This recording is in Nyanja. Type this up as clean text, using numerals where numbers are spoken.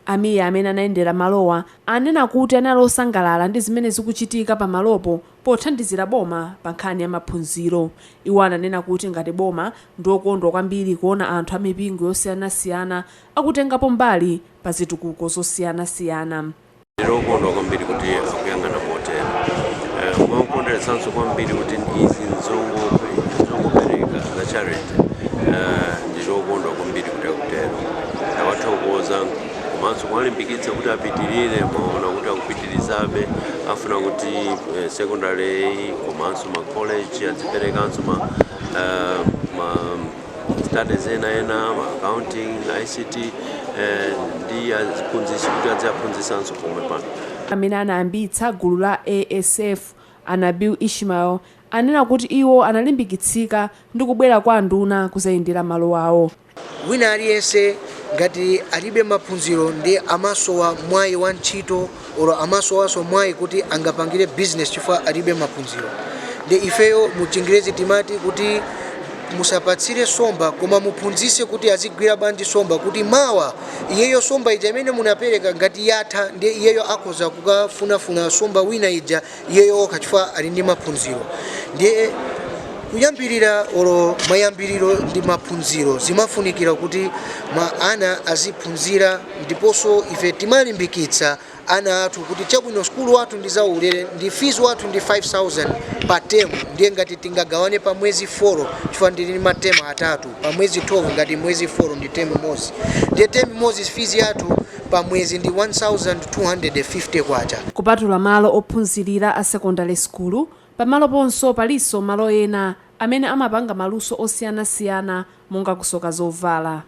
Amiya amene anayendera malowa anena kuti anali osangalala ndi zimene zikuchitika pa malopo pothandizira boma pa nkhani ya maphunziro. Iwo ananena kuti ngati boma ndi okondwa kwambiri kuona anthu a mipingo yosiyanasiyana akutengapo mbali pa zitukuko zosiyanasiyana. Ndikondwa kwambiri kuti akuyang'ana motero. Mwakondweretsanso kwambiri kuti izi nzongopereka za charity. Ndikondwa kwambiri kuti akutero. Ndawathokoza komanso kwalimbikitsa kuti apitirire, maona kuti akupitirizabe, afuna kuti secondary komanso ma college aziperekanso ma studies ena ma accounting, ICT ndi aziphunzitsi kuti aziphunzitsanso pomwe pano. Amene anayambitsa gulu la ASF Anabil Ishmael anena kuti iwo analimbikitsika ndi kubwera kwa nduna kuzayendera malo awo. Wina aliyense ngati alibe maphunziro ndi amasowa mwayi wa ntchito oro amasowaso mwayi kuti angapangire business chifukwa alibe maphunziro. Ndi ifeyo mu Chingerezi timati kuti musapatsire somba koma muphunzise kuti azigwira bwanji somba kuti mawa iyeyo somba ija imene munapereka ngati yatha ndi iyeyo akhoza kukafunafuna somba wina ija iyeyo okha chifukwa ali ndi maphunziro. Ndiye kuyambirira oro mayambiriro ndi maphunziro zimafunikira kuti ana aziphunzira, ndiponso ife timalimbikitsa ana athu kuti chabwino skulu wathu ndi zaulere ndi fees wathu ndi 5,000 pa term. Ndiye ngati tingagawane pa mwezi 4 chifukwa ndili matema atatu pa mwezi 12 ngati mwezi 4 ndi term imodzi. Ndiye term imodzi fees yathu pa mwezi ndi 1,250 kwacha. Kupatula malo ophunzirira a secondary school, pamalo ponso palinso malo ena amene amapanga maluso osiyanasiyana monga kusoka zovala.